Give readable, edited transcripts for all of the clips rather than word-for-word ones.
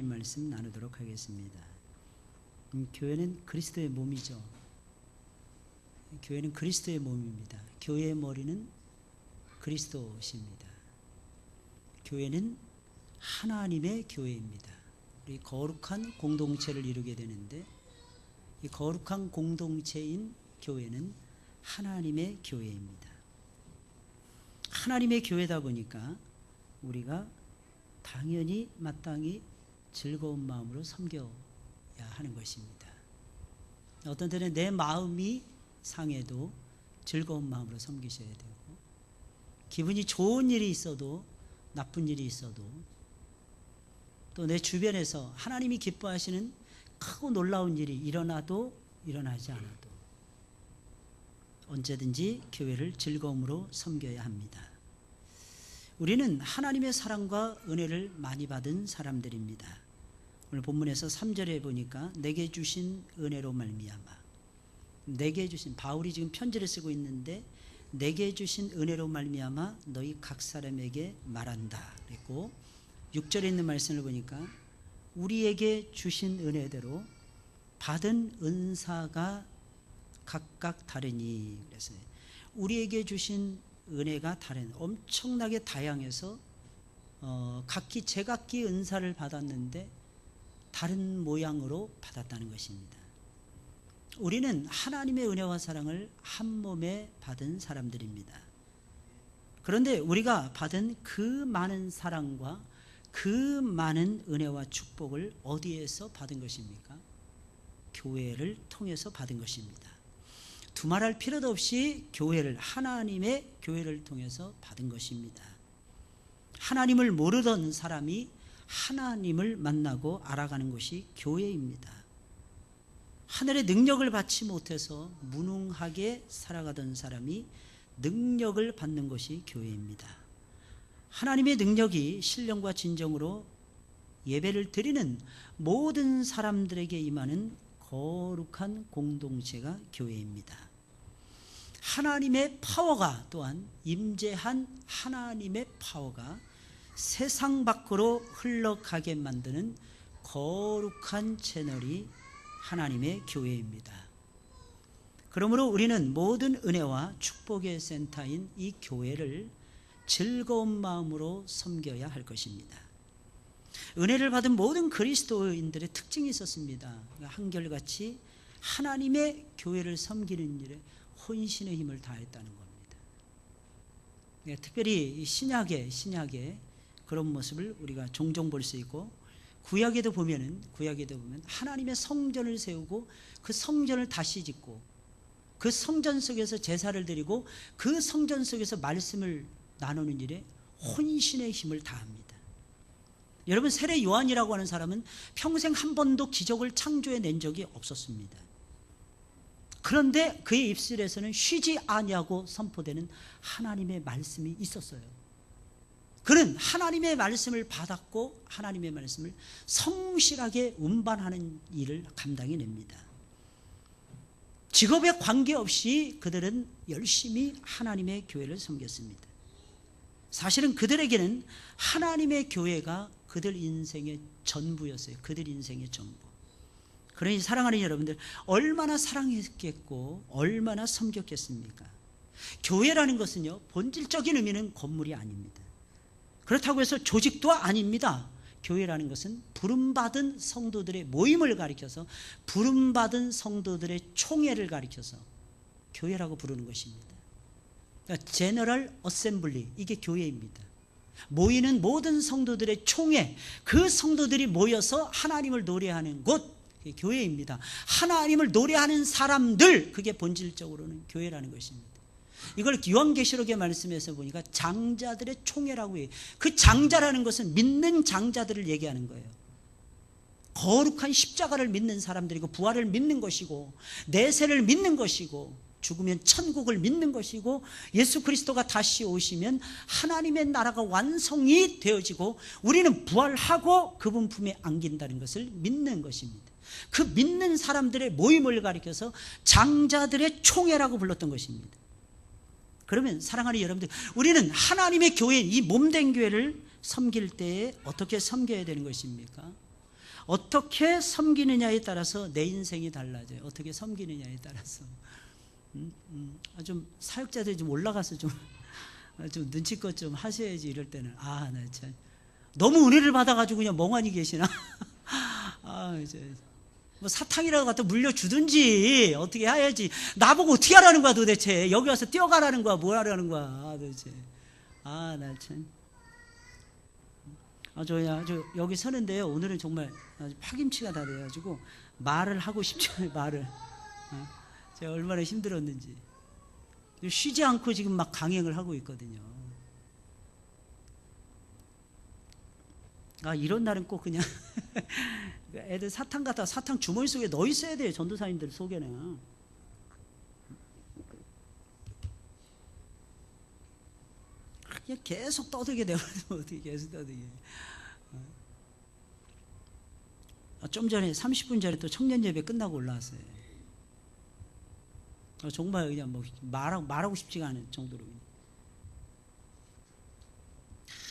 말씀 나누도록 하겠습니다. 교회는 그리스도의 몸이죠. 교회는 그리스도의 몸입니다. 교회의 머리는 그리스도십니다. 교회는 하나님의 교회입니다. 우리 거룩한 공동체를 이루게 되는데, 이 거룩한 공동체인 교회는 하나님의 교회입니다. 하나님의 교회다 보니까 우리가 당연히 마땅히 즐거운 마음으로 섬겨야 하는 것입니다. 어떤 때는 내 마음이 상해도 즐거운 마음으로 섬기셔야 되고, 기분이 좋은 일이 있어도 나쁜 일이 있어도, 또 내 주변에서 하나님이 기뻐하시는 크고 놀라운 일이 일어나도 일어나지 않아도 언제든지 교회를 즐거움으로 섬겨야 합니다. 우리는 하나님의 사랑과 은혜를 많이 받은 사람들입니다. 오늘 본문에서 3절에 보니까 내게 주신 은혜로 말미암아, 내게 주신, 바울이 지금 편지를 쓰고 있는데 내게 주신 은혜로 말미암아 너희 각 사람에게 말한다 그랬고, 6절에 있는 말씀을 보니까 우리에게 주신 은혜대로 받은 은사가 각각 다르니, 그래서 우리에게 주신 은혜가 다른, 엄청나게 다양해서 각기 제각기 은사를 받았는데 다른 모양으로 받았다는 것입니다. 우리는 하나님의 은혜와 사랑을 한 몸에 받은 사람들입니다. 그런데 우리가 받은 그 많은 사랑과 그 많은 은혜와 축복을 어디에서 받은 것입니까? 교회를 통해서 받은 것입니다. 두말할 필요도 없이 교회를, 하나님의 교회를 통해서 받은 것입니다. 하나님을 모르던 사람이 하나님을 만나고 알아가는 것이 교회입니다. 하늘의 능력을 받지 못해서 무능하게 살아가던 사람이 능력을 받는 것이 교회입니다. 하나님의 능력이 신령과 진정으로 예배를 드리는 모든 사람들에게 임하는 거룩한 공동체가 교회입니다. 하나님의 파워가, 또한 임재한 하나님의 파워가 세상 밖으로 흘러가게 만드는 거룩한 채널이 하나님의 교회입니다. 그러므로 우리는 모든 은혜와 축복의 센터인 이 교회를 즐거운 마음으로 섬겨야 할 것입니다. 은혜를 받은 모든 그리스도인들의 특징이 있었습니다. 한결같이 하나님의 교회를 섬기는 일에 혼신의 힘을 다했다는 겁니다. 특별히 신약에 그런 모습을 우리가 종종 볼 수 있고, 구약에도 보면 하나님의 성전을 세우고 그 성전을 다시 짓고 그 성전 속에서 제사를 드리고 그 성전 속에서 말씀을 나누는 일에 혼신의 힘을 다합니다. 여러분, 세례 요한이라고 하는 사람은 평생 한 번도 기적을 창조해 낸 적이 없었습니다. 그런데 그의 입술에서는 쉬지 아니하고 선포되는 하나님의 말씀이 있었어요. 그는 하나님의 말씀을 받았고 하나님의 말씀을 성실하게 운반하는 일을 감당해냅니다. 직업에 관계없이 그들은 열심히 하나님의 교회를 섬겼습니다. 사실은 그들에게는 하나님의 교회가 그들 인생의 전부였어요. 그들 인생의 전부. 그러니 사랑하는 여러분들, 얼마나 사랑했겠고 얼마나 섬겼겠습니까? 교회라는 것은요, 본질적인 의미는 건물이 아닙니다. 그렇다고 해서 조직도 아닙니다. 교회라는 것은 부름받은 성도들의 모임을 가리켜서, 부름받은 성도들의 총회를 가리켜서 교회라고 부르는 것입니다. 그러니까 제너럴 어셈블리, 이게 교회입니다. 모이는 모든 성도들의 총회, 그 성도들이 모여서 하나님을 노래하는 곳, 그게 교회입니다. 하나님을 노래하는 사람들, 그게 본질적으로는 교회라는 것입니다. 이걸 요한계시록의 말씀에서 보니까 장자들의 총회라고 해요. 그 장자라는 것은 믿는 장자들을 얘기하는 거예요. 거룩한 십자가를 믿는 사람들이고, 부활을 믿는 것이고, 내세를 믿는 것이고, 죽으면 천국을 믿는 것이고, 예수 그리스도가 다시 오시면 하나님의 나라가 완성이 되어지고 우리는 부활하고 그분 품에 안긴다는 것을 믿는 것입니다. 그 믿는 사람들의 모임을 가리켜서 장자들의 총회라고 불렀던 것입니다. 그러면 사랑하는 여러분들, 우리는 하나님의 교회, 이 몸된 교회를 섬길 때에 어떻게 섬겨야 되는 것입니까? 어떻게 섬기느냐에 따라서 내 인생이 달라져요. 어떻게 섬기느냐에 따라서. 좀 사역자들이 좀 올라가서 좀 눈치껏 좀 하셔야지. 이럴 때는 나 참 너무 은혜를 받아가지고 그냥 멍하니 계시나. 이제 뭐 사탕이라도 갖다 물려주든지 어떻게 해야지. 나보고 어떻게 하라는 거야 도대체. 여기 와서 뛰어가라는 거야, 뭘 하라는 거야 도대체. 나 참. 저 여기 서는데요, 오늘은 정말 파김치가 다 돼가지고 말을 하고 싶지 않아요. 말을. 제가 얼마나 힘들었는지. 쉬지 않고 지금 막 강행을 하고 있거든요. 이런 날은 꼭 그냥 애들 사탕 갖다 사탕 주머니 속에 넣어 있어야 돼요. 전도사님들 속에는. 그냥 계속 떠들게 돼가지고 어떻게 계속 떠들게. 좀 전에 30분 전에 또 청년 예배 끝나고 올라왔어요. 정말 그냥 뭐 말하고 싶지가 않은 정도로.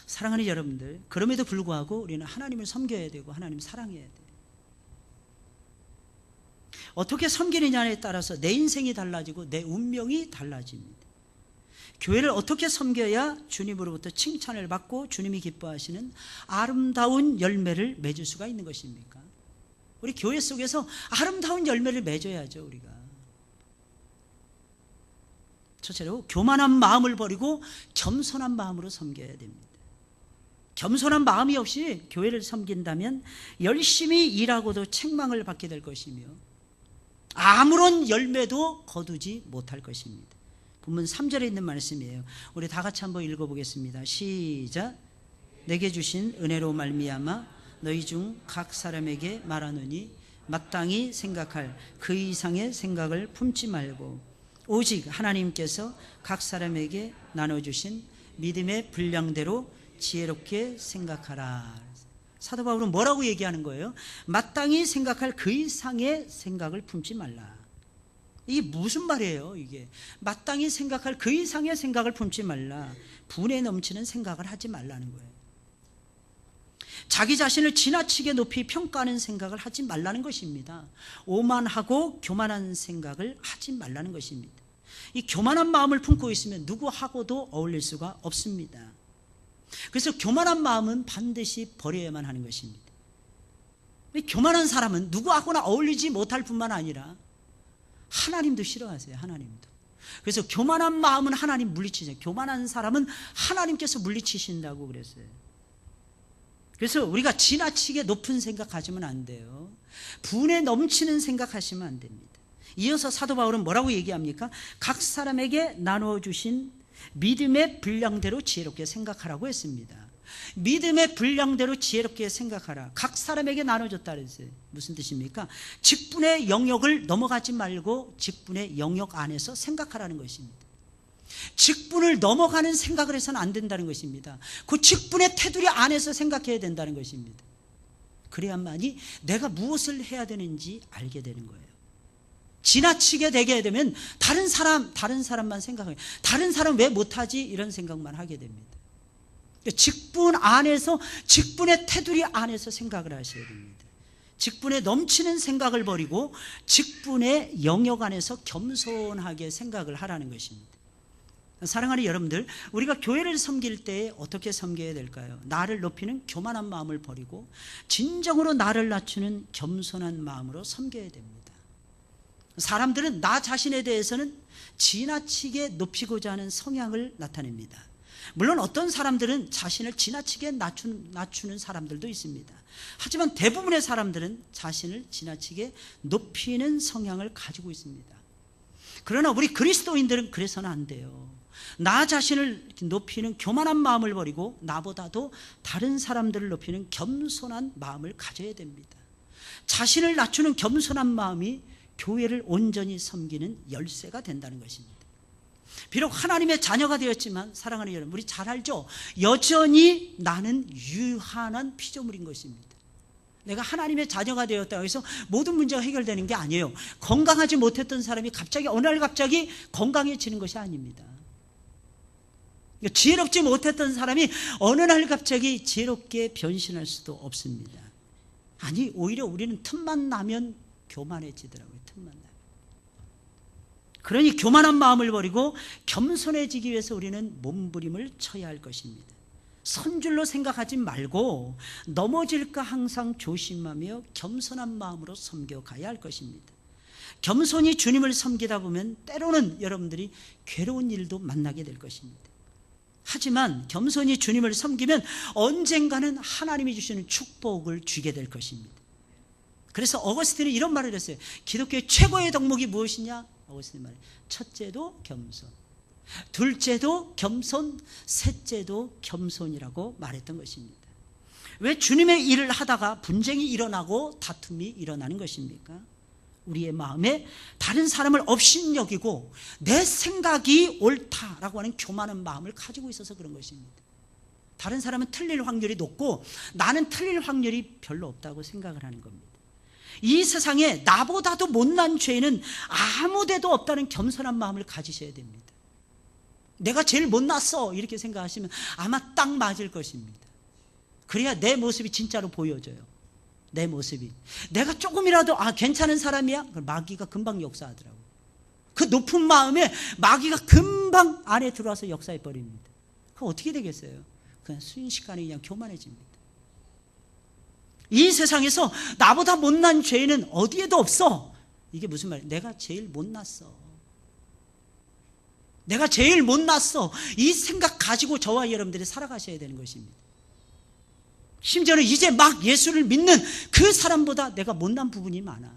사랑하는 여러분들, 그럼에도 불구하고 우리는 하나님을 섬겨야 되고 하나님을 사랑해야 돼요. 어떻게 섬기느냐에 따라서 내 인생이 달라지고 내 운명이 달라집니다. 교회를 어떻게 섬겨야 주님으로부터 칭찬을 받고 주님이 기뻐하시는 아름다운 열매를 맺을 수가 있는 것입니까? 우리 교회 속에서 아름다운 열매를 맺어야죠. 우리가 첫째로 교만한 마음을 버리고 겸손한 마음으로 섬겨야 됩니다. 겸손한 마음이 없이 교회를 섬긴다면 열심히 일하고도 책망을 받게 될 것이며 아무런 열매도 거두지 못할 것입니다. 본문 3절에 있는 말씀이에요. 우리 다 같이 한번 읽어보겠습니다. 시작. 내게 주신 은혜로 말미암아 너희 중 각 사람에게 말하노니 마땅히 생각할 그 이상의 생각을 품지 말고 오직 하나님께서 각 사람에게 나눠주신 믿음의 분량대로 지혜롭게 생각하라. 사도 바울은 뭐라고 얘기하는 거예요? 마땅히 생각할 그 이상의 생각을 품지 말라. 이게 무슨 말이에요? 이게 마땅히 생각할 그 이상의 생각을 품지 말라. 분에 넘치는 생각을 하지 말라는 거예요. 자기 자신을 지나치게 높이 평가하는 생각을 하지 말라는 것입니다. 오만하고 교만한 생각을 하지 말라는 것입니다. 이 교만한 마음을 품고 있으면 누구하고도 어울릴 수가 없습니다. 그래서 교만한 마음은 반드시 버려야만 하는 것입니다. 교만한 사람은 누구하고나 어울리지 못할 뿐만 아니라 하나님도 싫어하세요. 하나님도. 그래서 교만한 마음은 하나님 물리치세요. 교만한 사람은 하나님께서 물리치신다고 그랬어요. 그래서 우리가 지나치게 높은 생각하시면 안 돼요. 분에 넘치는 생각하시면 안 됩니다. 이어서 사도 바울은 뭐라고 얘기합니까? 각 사람에게 나누어 주신 믿음의 분량대로 지혜롭게 생각하라고 했습니다. 믿음의 분량대로 지혜롭게 생각하라. 각 사람에게 나눠줬다 그랬어요. 무슨 뜻입니까? 직분의 영역을 넘어가지 말고 직분의 영역 안에서 생각하라는 것입니다. 직분을 넘어가는 생각을 해서는 안 된다는 것입니다. 그 직분의 테두리 안에서 생각해야 된다는 것입니다. 그래야만이 내가 무엇을 해야 되는지 알게 되는 거예요. 지나치게 되게 되면 다른 사람만 생각해요. 다른 사람 왜 못하지? 이런 생각만 하게 됩니다. 직분 안에서, 직분의 테두리 안에서 생각을 하셔야 됩니다. 직분에 넘치는 생각을 버리고 직분의 영역 안에서 겸손하게 생각을 하라는 것입니다. 사랑하는 여러분들, 우리가 교회를 섬길 때 어떻게 섬겨야 될까요? 나를 높이는 교만한 마음을 버리고 진정으로 나를 낮추는 겸손한 마음으로 섬겨야 됩니다. 사람들은 나 자신에 대해서는 지나치게 높이고자 하는 성향을 나타냅니다. 물론 어떤 사람들은 자신을 지나치게 낮추는 사람들도 있습니다. 하지만 대부분의 사람들은 자신을 지나치게 높이는 성향을 가지고 있습니다. 그러나 우리 그리스도인들은 그래서는 안 돼요. 나 자신을 높이는 교만한 마음을 버리고 나보다도 다른 사람들을 높이는 겸손한 마음을 가져야 됩니다. 자신을 낮추는 겸손한 마음이 교회를 온전히 섬기는 열쇠가 된다는 것입니다. 비록 하나님의 자녀가 되었지만 사랑하는 여러분, 우리 잘 알죠? 여전히 나는 유한한 피조물인 것입니다. 내가 하나님의 자녀가 되었다고 해서 모든 문제가 해결되는 게 아니에요. 건강하지 못했던 사람이 갑자기 어느 날 갑자기 건강해지는 것이 아닙니다. 지혜롭지 못했던 사람이 어느 날 갑자기 지혜롭게 변신할 수도 없습니다. 아니, 오히려 우리는 틈만 나면 교만해지더라고요. 틈만 나면. 그러니 교만한 마음을 버리고 겸손해지기 위해서 우리는 몸부림을 쳐야 할 것입니다. 선줄로 생각하지 말고 넘어질까 항상 조심하며 겸손한 마음으로 섬겨가야 할 것입니다. 겸손히 주님을 섬기다 보면 때로는 여러분들이 괴로운 일도 만나게 될 것입니다. 하지만 겸손히 주님을 섬기면 언젠가는 하나님이 주시는 축복을 주게 될 것입니다. 그래서 어거스틴은 이런 말을 했어요. 기독교의 최고의 덕목이 무엇이냐? 어거스틴 말이에요. 첫째도 겸손, 둘째도 겸손, 셋째도 겸손이라고 말했던 것입니다. 왜 주님의 일을 하다가 분쟁이 일어나고 다툼이 일어나는 것입니까? 우리의 마음에 다른 사람을 업신여기고 내 생각이 옳다라고 하는 교만한 마음을 가지고 있어서 그런 것입니다. 다른 사람은 틀릴 확률이 높고 나는 틀릴 확률이 별로 없다고 생각을 하는 겁니다. 이 세상에 나보다도 못난 죄는 아무데도 없다는 겸손한 마음을 가지셔야 됩니다. 내가 제일 못났어 이렇게 생각하시면 아마 딱 맞을 것입니다. 그래야 내 모습이 진짜로 보여져요. 내 모습이. 내가 조금이라도 괜찮은 사람이야? 마귀가 금방 역사하더라고요. 그 높은 마음에 마귀가 금방 안에 들어와서 역사해 버립니다. 그럼 어떻게 되겠어요? 그냥 순식간에 그냥 교만해집니다. 이 세상에서 나보다 못난 죄는 어디에도 없어. 이게 무슨 말이에요? 내가 제일 못났어. 내가 제일 못났어. 이 생각 가지고 저와 여러분들이 살아가셔야 되는 것입니다. 심지어는 이제 막 예수를 믿는 그 사람보다 내가 못난 부분이 많아.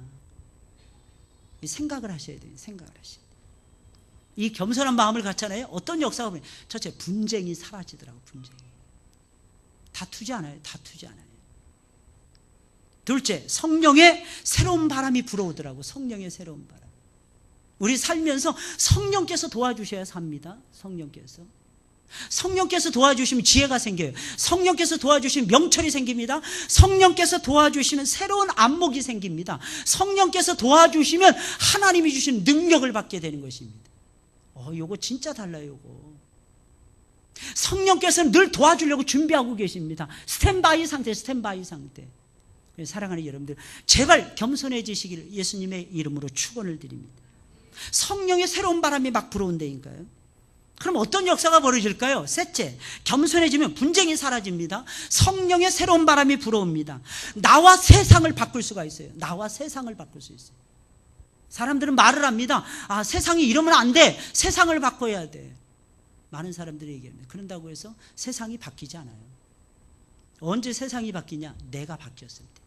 생각을 하셔야 돼요. 생각을 하셔야 돼요. 이 겸손한 마음을 갖잖아요. 어떤 역사가 보면 첫째, 분쟁이 사라지더라고. 분쟁이. 다투지 않아요. 다투지 않아요. 둘째, 성령의 새로운 바람이 불어오더라고. 성령의 새로운 바람. 우리 살면서 성령께서 도와주셔야 삽니다. 성령께서 도와주시면 지혜가 생겨요. 성령께서 도와주시면 명철이 생깁니다. 성령께서 도와주시면 새로운 안목이 생깁니다. 성령께서 도와주시면 하나님이 주시는 능력을 받게 되는 것입니다. 요거 진짜 달라요. 요거. 성령께서는 늘 도와주려고 준비하고 계십니다. 스탠바이 상태. 사랑하는 여러분들, 제발 겸손해지시기를 예수님의 이름으로 축원을 드립니다. 성령의 새로운 바람이 막 불어온다니까요. 그럼 어떤 역사가 벌어질까요? 셋째, 겸손해지면 분쟁이 사라집니다. 성령의 새로운 바람이 불어옵니다. 나와 세상을 바꿀 수가 있어요. 나와 세상을 바꿀 수 있어요. 사람들은 말을 합니다. 세상이 이러면 안 돼. 세상을 바꿔야 돼. 많은 사람들이 얘기합니다. 그런다고 해서 세상이 바뀌지 않아요. 언제 세상이 바뀌냐? 내가 바뀌었을 때.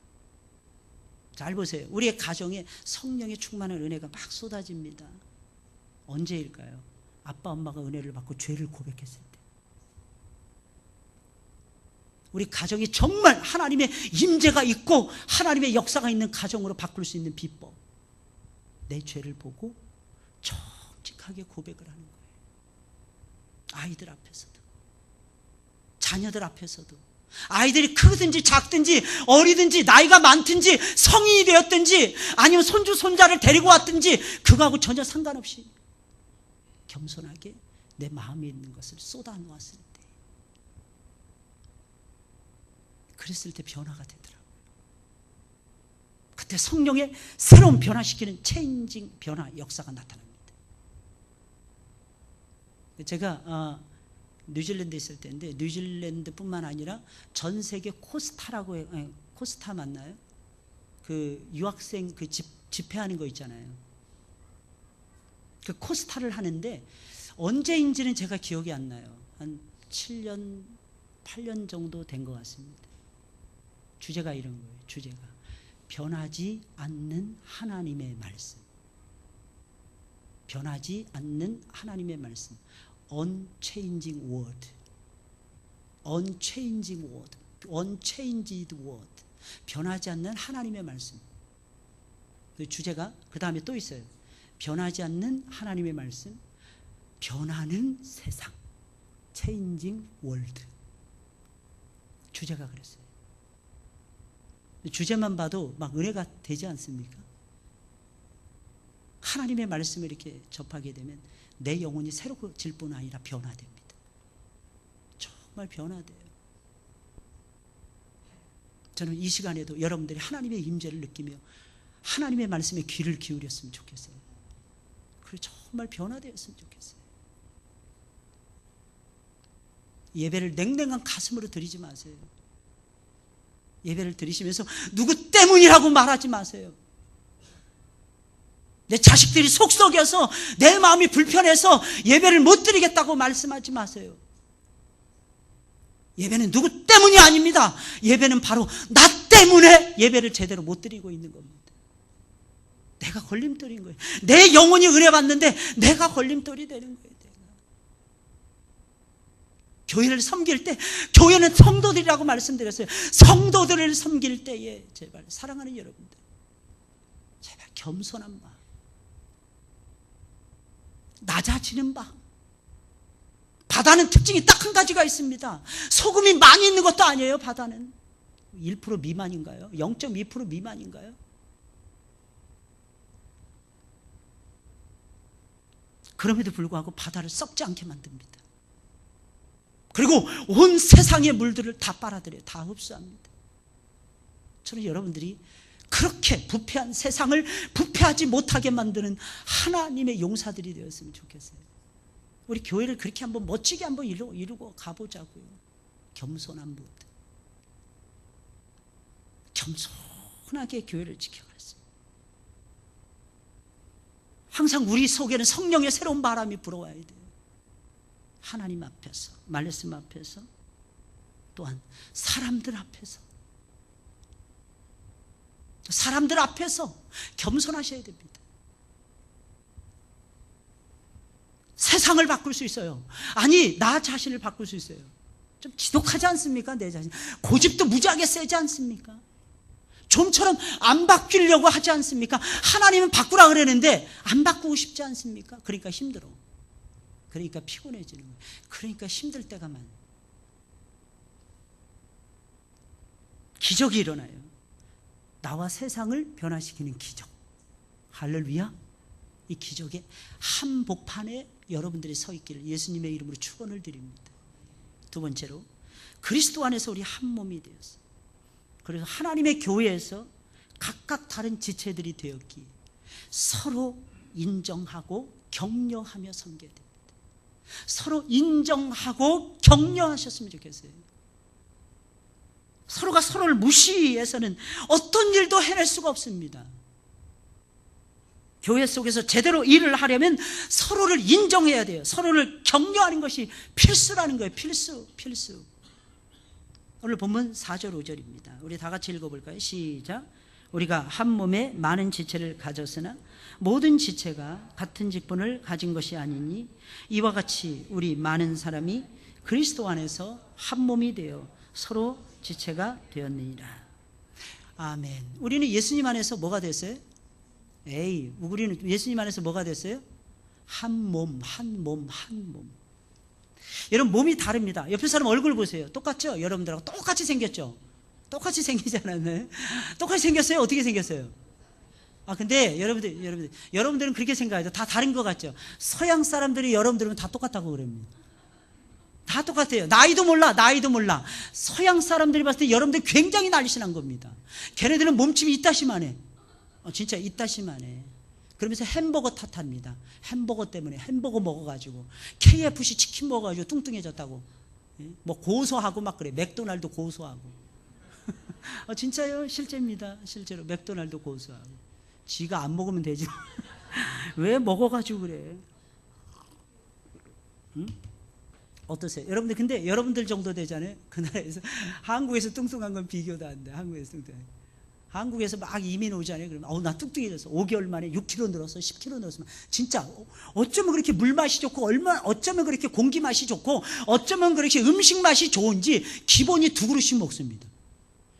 잘 보세요. 우리의 가정에 성령의 충만한 은혜가 막 쏟아집니다. 언제일까요? 아빠 엄마가 은혜를 받고 죄를 고백했을 때. 우리 가정이 정말 하나님의 임재가 있고 하나님의 역사가 있는 가정으로 바꿀 수 있는 비법. 내 죄를 보고 정직하게 고백을 하는 거예요. 아이들 앞에서도, 자녀들 앞에서도. 아이들이 크든지 작든지 어리든지 나이가 많든지 성인이 되었든지 아니면 손주 손자를 데리고 왔든지 그거하고 전혀 상관없이 겸손하게 내 마음에 있는 것을 쏟아 놓았을 때, 그랬을 때 변화가 되더라고요. 그때 성령의 새로운 변화시키는 체인징 변화 역사가 나타납니다. 제가 뉴질랜드에 있을 때인데, 뉴질랜드뿐만 아니라 전 세계 코스타라고 해요. 코스타 맞나요? 그 유학생 그 집회하는 거 있잖아요. 그 코스타를 하는데 언제인지는 제가 기억이 안 나요. 한 7년, 8년 정도 된 것 같습니다. 주제가 이런 거예요. 주제가 변하지 않는 하나님의 말씀. 변하지 않는 하나님의 말씀. Unchanging word. Unchanging word. Unchanged word. 변하지 않는 하나님의 말씀. 그 주제가 그 다음에 또 있어요. 변하지 않는 하나님의 말씀, 변하는 세상. Changing world. 주제가 그랬어요. 주제만 봐도 막 은혜가 되지 않습니까? 하나님의 말씀을 이렇게 접하게 되면 내 영혼이 새로워질 뿐 아니라 변화됩니다. 정말 변화돼요. 저는 이 시간에도 여러분들이 하나님의 임재를 느끼며 하나님의 말씀에 귀를 기울였으면 좋겠어요. 그리고 정말 변화되었으면 좋겠어요. 예배를 냉랭한 가슴으로 드리지 마세요. 예배를 드리시면서 누구 때문이라고 말하지 마세요. 내 자식들이 속썩여서 내 마음이 불편해서 예배를 못 드리겠다고 말씀하지 마세요. 예배는 누구 때문이 아닙니다. 예배는 바로 나 때문에 예배를 제대로 못 드리고 있는 겁니다. 내가 걸림돌인 거예요. 내 영혼이 은혜 받는데 내가 걸림돌이 되는 거예요. 교회를 섬길 때, 교회는 성도들이라고 말씀드렸어요. 성도들을 섬길 때에 제발 사랑하는 여러분들, 제발 겸손한 마음, 낮아지는 마음. 바다는 특징이 딱 한 가지가 있습니다. 소금이 많이 있는 것도 아니에요. 바다는 1% 미만인가요? 0.2% 미만인가요? 그럼에도 불구하고 바다를 썩지 않게 만듭니다. 그리고 온 세상의 물들을 다 빨아들여요. 다 흡수합니다. 저는 여러분들이 그렇게 부패한 세상을 부패하지 못하게 만드는 하나님의 용사들이 되었으면 좋겠어요. 우리 교회를 그렇게 한번 멋지게 한번 이루고 가보자고요. 겸손한 모습, 겸손하게 교회를 지켜가겠습니다. 항상 우리 속에는 성령의 새로운 바람이 불어와야 돼요. 하나님 앞에서, 말씀 앞에서, 또한 사람들 앞에서 겸손하셔야 됩니다. 세상을 바꿀 수 있어요. 아니, 나 자신을 바꿀 수 있어요. 좀 지독하지 않습니까? 내 자신. 고집도 무지하게 세지 않습니까? 좀처럼 안 바뀌려고 하지 않습니까? 하나님은 바꾸라 그러는데 안 바꾸고 싶지 않습니까? 그러니까 힘들어. 그러니까 피곤해지는 거예요. 그러니까 힘들 때가 많아요. 기적이 일어나요. 나와 세상을 변화시키는 기적. 할렐루야. 이 기적의 한복판에 여러분들이 서 있기를 예수님의 이름으로 축원을 드립니다. 두 번째로, 그리스도 안에서 우리 한 몸이 되었어요. 그래서 하나님의 교회에서 각각 다른 지체들이 되었기에 서로 인정하고 격려하며 섬겨야 됩니다. 서로 인정하고 격려하셨으면 좋겠어요. 서로가 서로를 무시해서는 어떤 일도 해낼 수가 없습니다. 교회 속에서 제대로 일을 하려면 서로를 인정해야 돼요. 서로를 격려하는 것이 필수라는 거예요. 필수. 오늘 본문 4절 5절입니다. 우리 다 같이 읽어볼까요? 시작. 우리가 한 몸에 많은 지체를 가졌으나 모든 지체가 같은 직분을 가진 것이 아니니 이와 같이 우리 많은 사람이 그리스도 안에서 한 몸이 되어 서로 지체가 되었느니라. 아멘. 우리는 예수님 안에서 뭐가 됐어요? 우리는 예수님 안에서 뭐가 됐어요? 한 몸. 여러분, 몸이 다릅니다. 옆에 사람 얼굴 보세요. 똑같죠? 여러분들하고 똑같이 생겼죠? 똑같이 생기지 않았나요? 똑같이 생겼어요? 어떻게 생겼어요? 근데 여러분들은 그렇게 생각하죠. 다 다른 것 같죠? 서양 사람들이 여러분들은 다 똑같다고 그럽니다. 다 똑같아요. 나이도 몰라. 서양 사람들이 봤을 때 여러분들 굉장히 날씬한 겁니다. 걔네들은 몸집이 이따시만 해. 진짜 이따시만 해. 그러면서 햄버거 탓합니다. 햄버거 때문에 햄버거 먹어가지고 KFC 치킨 먹어가지고 뚱뚱해졌다고. 뭐 고소하고 막 그래. 맥도날드 고소하고. 진짜요? 실제입니다. 실제로 맥도날드 고소하고. 지가 안 먹으면 되지. 왜 먹어가지고 그래? 응? 어떠세요? 여러분들, 근데 여러분들 정도 되잖아요. 그 나라에서. 한국에서 뚱뚱한 건 비교도 안 돼. 한국에서 막 이민 오잖아요. 그러면 나 뚱뚱해졌어. 5개월 만에 6kg 늘었어. 10kg 늘었어. 진짜 어쩌면 그렇게 물맛이 좋고, 어쩌면 그렇게 공기 맛이 좋고, 어쩌면 그렇게 음식 맛이 좋은지 기본이 2그릇씩 먹습니다.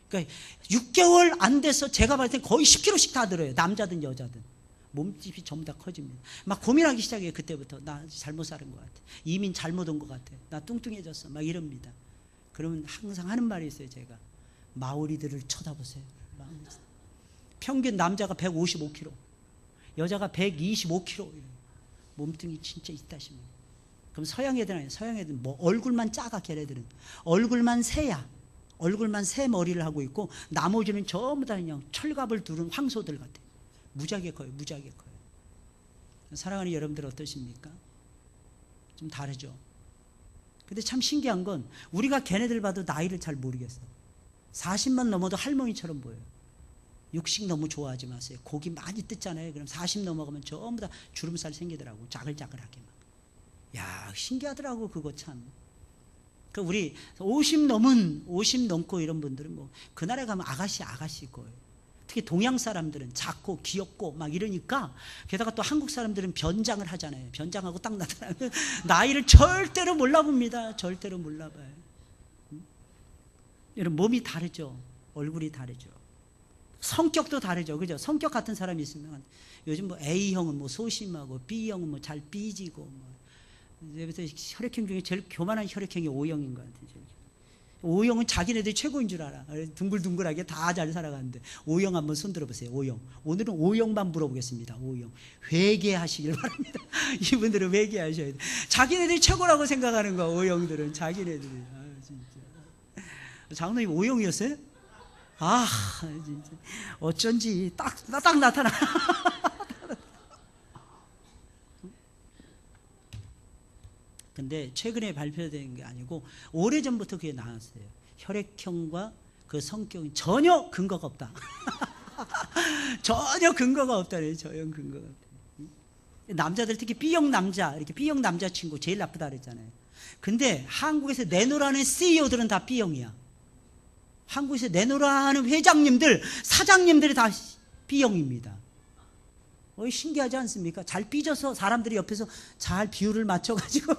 그러니까 6개월 안 돼서 제가 봤을 때 거의 10kg씩 다 들어요. 남자든 여자든. 몸집이 전부 다 커집니다. 막 고민하기 시작해요. 그때부터. 나 잘못 살은 것 같아. 이민 잘못 온 것 같아. 나 뚱뚱해졌어. 막 이럽니다. 그러면 항상 하는 말이 있어요. 제가. 마오리들을 쳐다보세요. 평균 남자가 155kg, 여자가 125kg. 몸뚱이 진짜 있다시면. 그럼 서양 애들은 아니에요. 서양 애들은 뭐 얼굴만 작아. 걔네들은 얼굴만 새야. 얼굴만 새 머리를 하고 있고 나머지는 전부 다 그냥 철갑을 두른 황소들 같아요. 무지하게 커요. 무지하게 커요. 사랑하는 여러분들 어떠십니까? 좀 다르죠. 근데 참 신기한 건 우리가 걔네들 봐도 나이를 잘 모르겠어. 40만 넘어도 할머니처럼 보여요. 육식 너무 좋아하지 마세요. 고기 많이 뜯잖아요. 그럼 40 넘어가면 전부 다 주름살 생기더라고. 자글자글하게 막. 야, 신기하더라고 그거 참. 그 우리 50 넘고 이런 분들은 뭐 그날에 가면 아가씨 거예요. 특히 동양 사람들은 작고 귀엽고 막 이러니까, 게다가 또 한국 사람들은 변장을 하잖아요. 변장하고 딱 나타나면 나이를 절대로 몰라봅니다. 절대로 몰라봐요. 여러분, 몸이 다르죠. 얼굴이 다르죠. 성격도 다르죠. 그죠? 성격 같은 사람이 있으면 요즘 뭐 A형은 뭐 소심하고 B형은 뭐 잘 삐지고 뭐. 그래서 혈액형 중에 제일 교만한 혈액형이 O형인 것 같아요. O형은 자기네들이 최고인 줄 알아. 둥글둥글하게 다 잘 살아가는데. O형 한번 손 들어보세요. O형. 오늘은 O형만 물어보겠습니다. O형. 회개하시길 바랍니다. 이분들은 회개하셔야 돼요. 자기네들이 최고라고 생각하는 거야. O형들은 자기네들이. 아, 진짜. 장로님 O형이었어요? 아, 진짜. 어쩐지 딱 나타나. 근데 최근에 발표된 게 아니고 오래전부터 그게 나왔어요. 혈액형과 그 성격이 전혀 근거가 없다. 전혀 근거가 없다네. 전혀 근거가 없다. 남자들 특히 B형 남자, 이렇게 B형 남자친구 제일 나쁘다 그랬잖아요. 근데 한국에서 내놓으라는 CEO들은 다 B형이야. 한국에서 내놓으라는 회장님들, 사장님들이 다 B형입니다. 신기하지 않습니까? 잘 삐져서 사람들이 옆에서 잘 비율을 맞춰가지고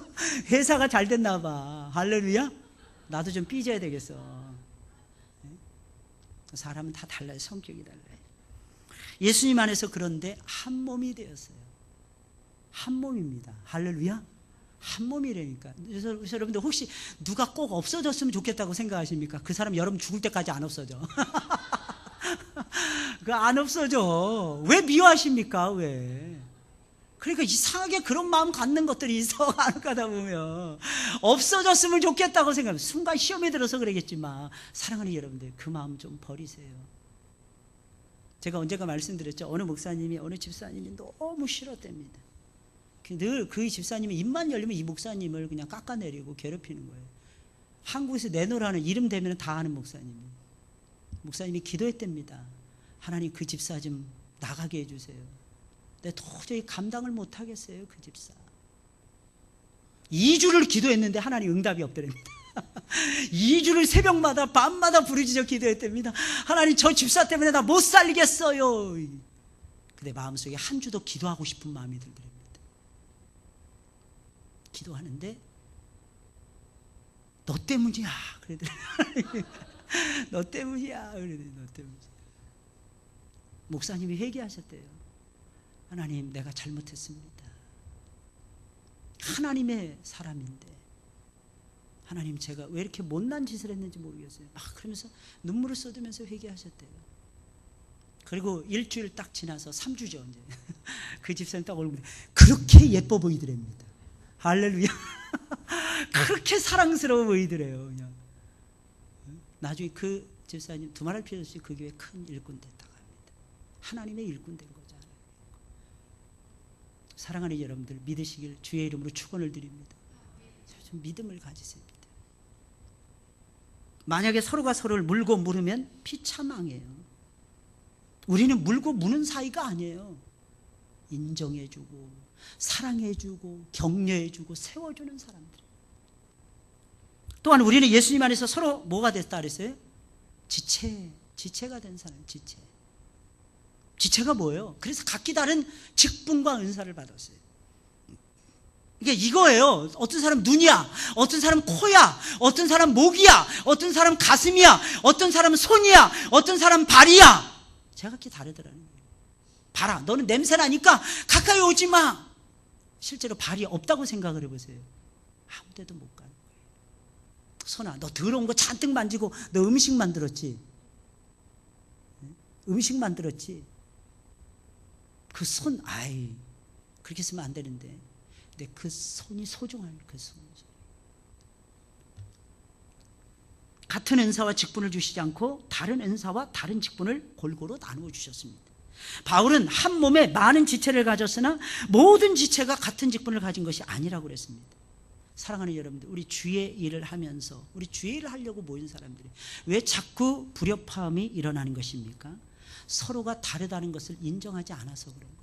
회사가 잘 됐나 봐. 할렐루야? 나도 좀 삐져야 되겠어. 사람은 다 달라요. 성격이 달라요. 예수님 안에서 그런데 한 몸이 되었어요. 한 몸입니다. 할렐루야? 한 몸이라니까. 그래서 여러분들 혹시 누가 꼭 없어졌으면 좋겠다고 생각하십니까? 그 사람 여러분 죽을 때까지 안 없어져. 그 안 없어져. 왜 미워하십니까? 왜? 그러니까 이상하게 그런 마음 갖는 것들이 있어. 가다 보면 없어졌으면 좋겠다고 생각하면 순간 시험에 들어서 그러겠지만, 사랑하는 여러분들 그 마음 좀 버리세요. 제가 언젠가 말씀드렸죠. 어느 목사님이 어느 집사님이 너무 싫었답니다. 늘 그 집사님이 입만 열리면 이 목사님을 그냥 깎아내리고 괴롭히는 거예요. 한국에서 내놓으라는 이름 되면 다 아는 목사님이 기도했답니다. 하나님 그 집사 좀 나가게 해주세요. 내가 도저히 감당을 못하겠어요. 그 집사. 2주를 기도했는데 하나님 응답이 없더랍니다. 2주를 새벽마다 밤마다 부르짖어 기도했답니다. 하나님 저 집사 때문에 나 못 살겠어요. 근데 마음속에 한 주도 기도하고 싶은 마음이 들더랍니다. 기도하는데 너 때문이야 그러더랍니다. 너 때문이야. 너 때문이야. 목사님이 회개하셨대요. 하나님 내가 잘못했습니다. 하나님의 사람인데 하나님 제가 왜 이렇게 못난 짓을 했는지 모르겠어요. 막 그러면서 눈물을 쏟으면서 회개하셨대요. 그리고 일주일 딱 지나서 3주죠 이제. 그 집사님 딱 얼굴이 그렇게 예뻐 보이더랍니다. 할렐루야. 그렇게 사랑스러워 보이더래요. 그냥. 나중에 그 집사님 두말할 필요 없이 그 교회 큰 일꾼 됐다고 합니다. 하나님의 일꾼 된 거잖아요. 사랑하는 여러분들 믿으시길 주의 이름으로 축원을 드립니다. 좀 믿음을 가지세요. 만약에 서로가 서로를 물고 물으면 피차망해요. 우리는 물고 무는 사이가 아니에요. 인정해주고 사랑해주고 격려해주고 세워주는 사람들. 또한 우리는 예수님 안에서 서로 뭐가 됐다 그랬어요? 지체가 된 사람. 지체가 뭐예요? 그래서 각기 다른 직분과 은사를 받았어요. 이게 이거예요. 어떤 사람 눈이야, 어떤 사람 코야, 어떤 사람 목이야, 어떤 사람 가슴이야, 어떤 사람 손이야, 어떤 사람 발이야. 제각기 다르더라는 거예요. 봐라, 너는 냄새 나니까 가까이 오지 마. 실제로 발이 없다고 생각을 해보세요. 아무 데도 못 가는 거예요. 손아, 너 더러운 거 잔뜩 만지고 너 음식 만들었지. 음식 만들었지. 그 손, 아이, 그렇게 쓰면 안 되는데. 근데 그 손이 소중한 그 손. 같은 은사와 직분을 주시지 않고 다른 은사와 다른 직분을 골고루 나누어 주셨습니다. 바울은 한 몸에 많은 지체를 가졌으나 모든 지체가 같은 직분을 가진 것이 아니라고 그랬습니다. 사랑하는 여러분들, 우리 주의 일을 하면서 우리 주의 일을 하려고 모인 사람들이 왜 자꾸 불협화음이 일어나는 것입니까? 서로가 다르다는 것을 인정하지 않아서 그런 거예요.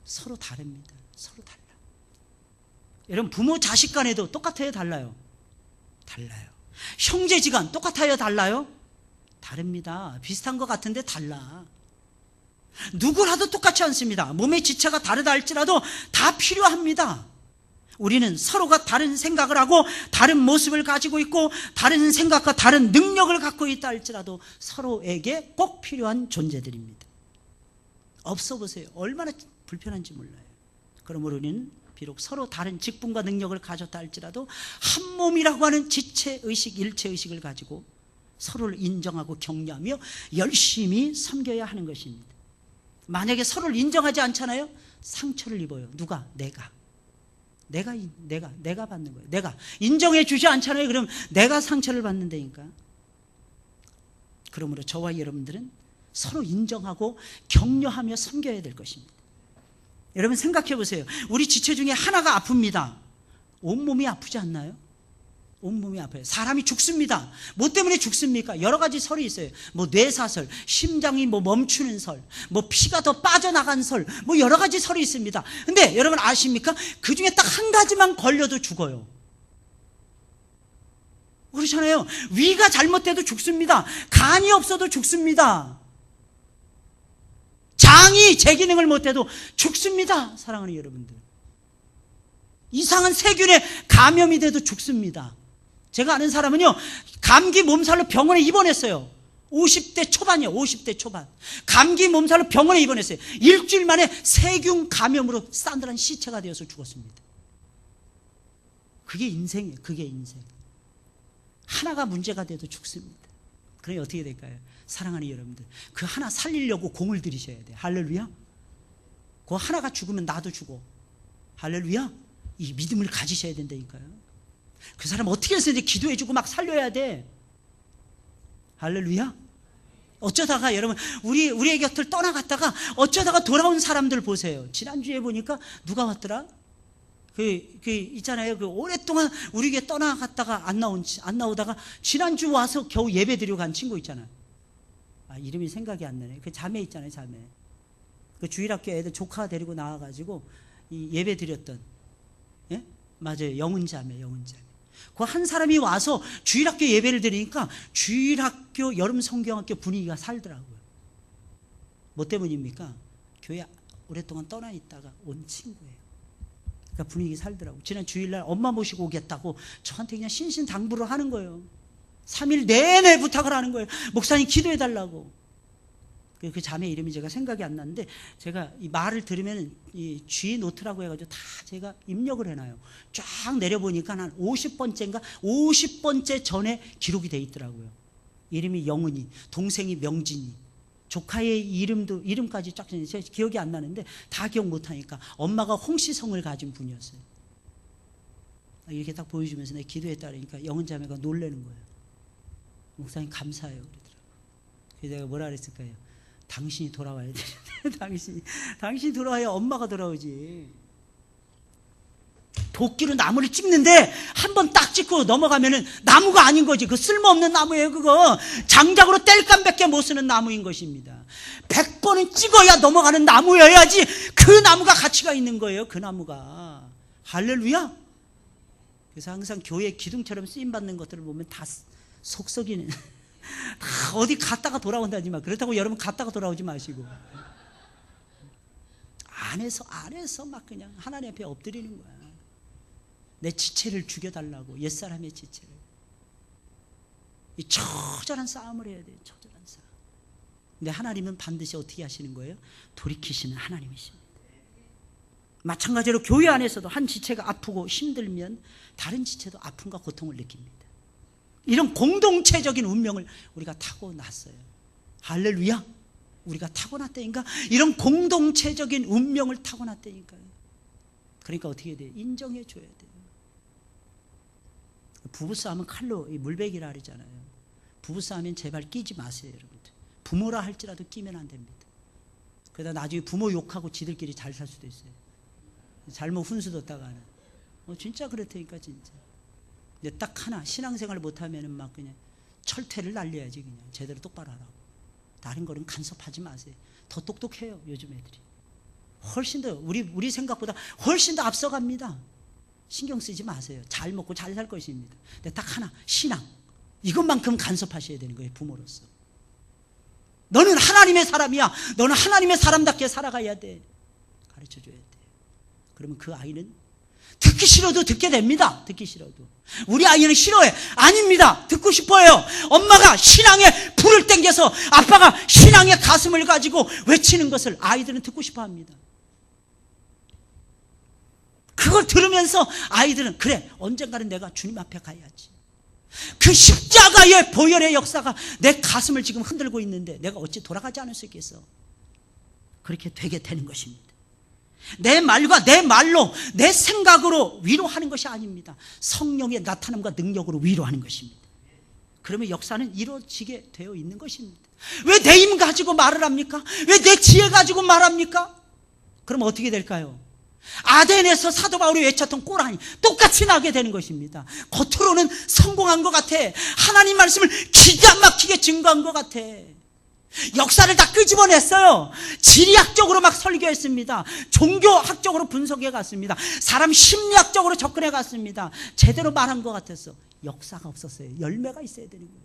서로 다릅니다. 서로 달라. 여러분, 부모 자식 간에도 똑같아요, 달라요? 달라요. 형제지간 똑같아요, 달라요? 다릅니다. 비슷한 것 같은데 달라. 누구라도 똑같지 않습니다. 몸의 지체가 다르다 할지라도 다 필요합니다. 우리는 서로가 다른 생각을 하고 다른 모습을 가지고 있고 다른 생각과 다른 능력을 갖고 있다 할지라도 서로에게 꼭 필요한 존재들입니다. 없어 보세요. 얼마나 불편한지 몰라요. 그러므로 우리는 비록 서로 다른 직분과 능력을 가졌다 할지라도 한 몸이라고 하는 지체의식, 일체의식을 가지고 서로를 인정하고 격려하며 열심히 섬겨야 하는 것입니다. 만약에 서로를 인정하지 않잖아요? 상처를 입어요. 누가? 내가 받는 거예요. 내가 인정해 주지 않잖아요. 그럼 내가 상처를 받는다니까. 그러므로 저와 여러분들은 서로 인정하고 격려하며 섬겨야 될 것입니다. 여러분 생각해 보세요. 우리 지체 중에 하나가 아픕니다. 온몸이 아프지 않나요? 온몸이 아파요. 사람이 죽습니다. 뭐 때문에 죽습니까? 여러 가지 설이 있어요. 뭐 뇌사설, 심장이 뭐 멈추는 설, 뭐 피가 더 빠져나간 설, 뭐 여러 가지 설이 있습니다. 근데 여러분 아십니까? 그 중에 딱 한 가지만 걸려도 죽어요. 그렇잖아요. 위가 잘못돼도 죽습니다. 간이 없어도 죽습니다. 장이 제 기능을 못해도 죽습니다. 사랑하는 여러분들. 이상한 세균에 감염이 돼도 죽습니다. 제가 아는 사람은요, 감기 몸살로 병원에 입원했어요. 50대 초반이요. 50대 초반. 감기 몸살로 병원에 입원했어요. 일주일 만에 세균 감염으로 싸늘한 시체가 되어서 죽었습니다. 그게 인생이에요. 그게 인생. 하나가 문제가 돼도 죽습니다. 그러니 어떻게 될까요? 사랑하는 여러분들, 그 하나 살리려고 공을 들이셔야 돼요. 할렐루야. 그 하나가 죽으면 나도 죽어. 할렐루야. 이 믿음을 가지셔야 된다니까요. 그 사람 어떻게 해서 이제 기도해주고 막 살려야 돼. 할렐루야. 어쩌다가 여러분 우리의 곁을 떠나갔다가 어쩌다가 돌아온 사람들 보세요. 지난주에 보니까 누가 왔더라? 있잖아요. 오랫동안 우리 곁에 떠나갔다가 안 나오다가 지난주 와서 겨우 예배 드리고 간 친구 있잖아요. 이름이 생각이 안 나네. 그 자매 있잖아요, 자매. 그 주일학교 애들 조카 데리고 나와가지고 이 예배 드렸던, 예? 맞아요. 영은 자매. 그 한 사람이 와서 주일학교 예배를 드리니까 주일학교 여름 성경학교 분위기가 살더라고요. 뭐 때문입니까? 교회 오랫동안 떠나 있다가 온 친구예요. 그러니까 분위기 살더라고요. 지난 주일날 엄마 모시고 오겠다고 저한테 그냥 신신당부를 하는 거예요. 3일 내내 부탁을 하는 거예요. 목사님 기도해달라고. 그 자매 이름이 제가 생각이 안 나는데, 제가 이 말을 들으면 이 G 노트라고 해가지고 다 제가 입력을 해놔요. 쫙 내려보니까 한 50번째인가 50번째 전에 기록이 돼 있더라고요. 이름이 영은이, 동생이 명진이, 조카의 이름까지 쫙 제 기억이 안 나는데 다 기억 못하니까 엄마가 홍시성을 가진 분이었어요. 이렇게 딱 보여주면서 내가 기도했다 그러니까 영은 자매가 놀라는 거예요. 목사님 감사해요 그러더라고요. 그래서 내가 뭐라 그랬을까요? 당신이 돌아와야 돼. 당신이 돌아와야 엄마가 돌아오지. 도끼로 나무를 찝는데 한 번 딱 찝고 넘어가면은 나무가 아닌 거지. 그 쓸모없는 나무예요. 그거 장작으로 뗄감밖에 못 쓰는 나무인 것입니다. 100번은 찍어야 넘어가는 나무여야지 그 나무가 가치가 있는 거예요. 그 나무가. 할렐루야. 그래서 항상 교회 기둥처럼 쓰임받는 것들을 보면 다 속썩이는, 다 어디 갔다가 돌아온다지만, 그렇다고 여러분 갔다가 돌아오지 마시고 안에서 막 그냥 하나님 앞에 엎드리는 거야. 내 지체를 죽여달라고. 옛사람의 지체를. 이 처절한 싸움을 해야 돼요. 처절한 싸움. 근데 하나님은 반드시 어떻게 하시는 거예요? 돌이키시는 하나님이십니다. 마찬가지로 교회 안에서도 한 지체가 아프고 힘들면 다른 지체도 아픔과 고통을 느낍니다. 이런 공동체적인 운명을 우리가 타고났어요. 할렐루야. 우리가 타고났다니까. 이런 공동체적인 운명을 타고났다니까요. 그러니까 어떻게 해야 돼요? 인정해 줘야 돼요. 부부싸움은 칼로 물베기라 그러잖아요. 부부싸움엔 제발 끼지 마세요, 여러분들. 부모라 할지라도 끼면 안 됩니다. 그러다 나중에 부모 욕하고 지들끼리 잘 살 수도 있어요. 잘못 훈수 뒀다가는. 진짜 그렇다니까, 진짜. 근데 딱 하나, 신앙생활 못하면은 막 그냥 철퇴를 날려야지, 그냥. 제대로 똑바로 하라고. 다른 거는 간섭하지 마세요. 더 똑똑해요, 요즘 애들이. 훨씬 더, 우리 생각보다 훨씬 더 앞서갑니다. 신경 쓰지 마세요. 잘 먹고 잘 살 것입니다. 근데 딱 하나, 신앙. 이것만큼 간섭하셔야 되는 거예요, 부모로서. 너는 하나님의 사람이야. 너는 하나님의 사람답게 살아가야 돼. 가르쳐줘야 돼. 그러면 그 아이는 듣기 싫어도 듣게 됩니다. 듣기 싫어도. 우리 아이는 싫어해. 아닙니다. 듣고 싶어요. 엄마가 신앙에 불을 땡겨서 아빠가 신앙의 가슴을 가지고 외치는 것을 아이들은 듣고 싶어 합니다. 그걸 들으면서 아이들은 그래, 언젠가는 내가 주님 앞에 가야지. 그 십자가의 보혈의 역사가 내 가슴을 지금 흔들고 있는데 내가 어찌 돌아가지 않을 수 있겠어. 그렇게 되게 되는 것입니다. 내 말과 내 말로, 내 생각으로 위로하는 것이 아닙니다. 성령의 나타남과 능력으로 위로하는 것입니다. 그러면 역사는 이루어지게 되어 있는 것입니다. 왜 내 힘 가지고 말을 합니까? 왜 내 지혜 가지고 말합니까? 그럼 어떻게 될까요? 아덴에서 사도 바울이 외쳤던 꼬라니 똑같이 나게 되는 것입니다. 겉으로는 성공한 것 같아. 하나님 말씀을 기가 막히게 증거한 것 같아. 역사를 다 끄집어냈어요. 지리학적으로 막 설교했습니다. 종교학적으로 분석해 갔습니다. 사람 심리학적으로 접근해 갔습니다. 제대로 말한 것 같았어. 역사가 없었어요. 열매가 있어야 되는 거예요.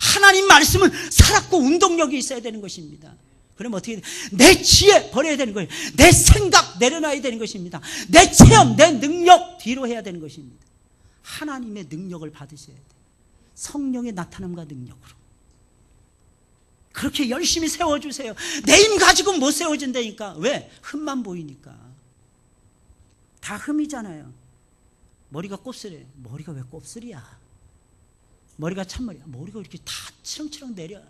하나님 말씀은 살았고 운동력이 있어야 되는 것입니다. 그러면 어떻게 돼? 내 지혜 버려야 되는 거예요. 내 생각 내려놔야 되는 것입니다. 내 체험, 내 능력 뒤로 해야 되는 것입니다. 하나님의 능력을 받으셔야 돼요. 성령의 나타남과 능력으로. 그렇게 열심히 세워주세요. 내 힘 가지고 못 세워진다니까. 왜? 흠만 보이니까. 다 흠이잖아요. 머리가 곱슬이에요. 머리가 왜 곱슬이야? 머리가 참머리야. 머리가 이렇게 다 치렁치렁 내려.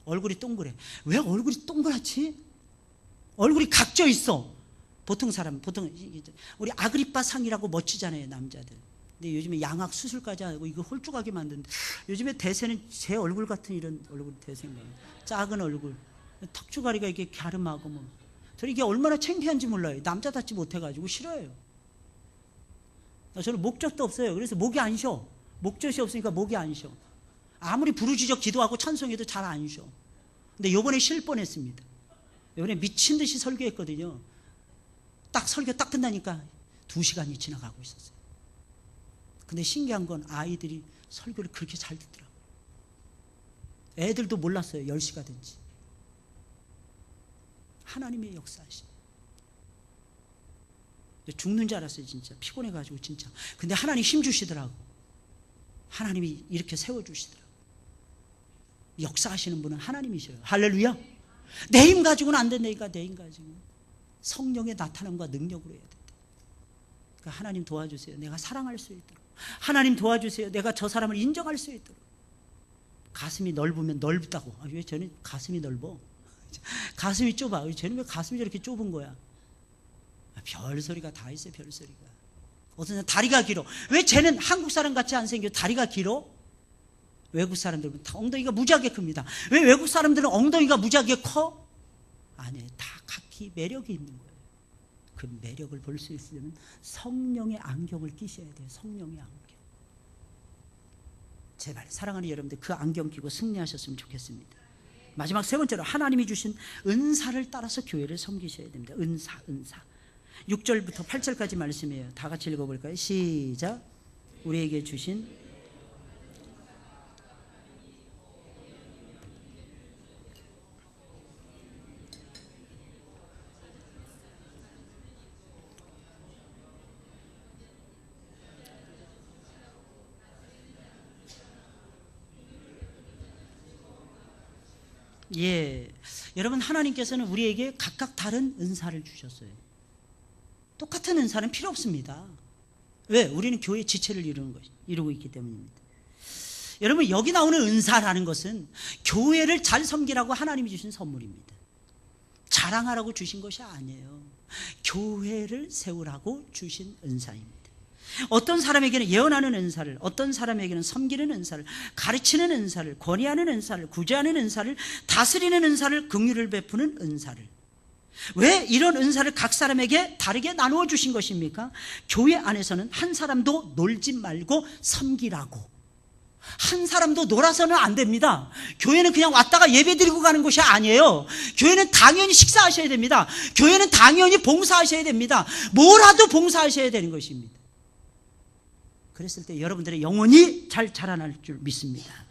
얼굴이 동그래. 왜 얼굴이 동그랗지? 얼굴이 각져 있어. 보통 우리 아그리빠 상이라고 멋지잖아요, 남자들. 근데 요즘에 양악 수술까지 하고 이거 홀쭉하게 만드는데 요즘에 대세는 제 얼굴 같은 이런 얼굴 대세인 거예요. 작은 얼굴, 턱주가리가 이렇게 갸름하고 뭐. 저 이게 얼마나 창피한지 몰라요. 남자답지 못해가지고 싫어요. 저는 목젖도 없어요. 그래서 목이 안 쉬어. 목젖이 없으니까 목이 안 쉬어. 아무리 부르짖어 기도하고 찬송해도 잘 안 쉬어. 근데 요번에 쉴 뻔했습니다. 요번에 미친 듯이 설교했거든요. 딱 설교 딱 끝나니까 2시간이 지나가고 있었어요. 근데 신기한 건 아이들이 설교를 그렇게 잘 듣더라고요. 애들도 몰랐어요. 10시가 된지. 하나님의 역사하시. 죽는 줄 알았어요. 진짜 피곤해가지고 진짜. 근데 하나님 힘 주시더라고. 하나님이 이렇게 세워주시더라고. 역사하시는 분은 하나님이셔요. 할렐루야. 내 힘 가지고는 안 된다니까. 내 힘 가지고 성령의 나타남과 능력으로 해야 된다. 그러니까 하나님 도와주세요. 내가 사랑할 수 있도록. 하나님 도와주세요. 내가 저 사람을 인정할 수 있도록. 가슴이 넓으면 넓다고. 왜 저는 가슴이 넓어? 가슴이 좁아. 쟤는 왜 가슴이 저렇게 좁은 거야? 별소리가 다 있어요. 별소리가. 어떤 사람 다리가 길어. 왜 쟤는 한국 사람 같이 안 생겨? 다리가 길어? 외국 사람들은 다 엉덩이가 무지하게 큽니다. 왜 외국 사람들은 엉덩이가 무지하게 커? 아니에요. 다 각기 매력이 있는 거예요. 그 매력을 볼 수 있으려면 성령의 안경을 끼셔야 돼요. 성령의 안경. 제발 사랑하는 여러분들 그 안경 끼고 승리하셨으면 좋겠습니다. 마지막 세 번째로 하나님이 주신 은사를 따라서 교회를 섬기셔야 됩니다. 은사. 6절부터 8절까지 말씀이에요. 다 같이 읽어볼까요? 시작. 우리에게 주신 여러분 하나님께서는 우리에게 각각 다른 은사를 주셨어요. 똑같은 은사는 필요 없습니다. 왜? 우리는 교회의 지체를 이루고 있기 때문입니다. 여러분 여기 나오는 은사라는 것은 교회를 잘 섬기라고 하나님이 주신 선물입니다. 자랑하라고 주신 것이 아니에요. 교회를 세우라고 주신 은사입니다. 어떤 사람에게는 예언하는 은사를, 어떤 사람에게는 섬기는 은사를, 가르치는 은사를, 권위하는 은사를, 구제하는 은사를, 다스리는 은사를, 긍휼을 베푸는 은사를. 왜 이런 은사를 각 사람에게 다르게 나누어 주신 것입니까? 교회 안에서는 한 사람도 놀지 말고 섬기라고. 한 사람도 놀아서는 안 됩니다. 교회는 그냥 왔다가 예배 드리고 가는 곳이 아니에요. 교회는 당연히 식사하셔야 됩니다. 교회는 당연히 봉사하셔야 됩니다. 뭐라도 봉사하셔야 되는 것입니다. 그랬을 때 여러분들의 영혼이 잘 자라날 줄 믿습니다.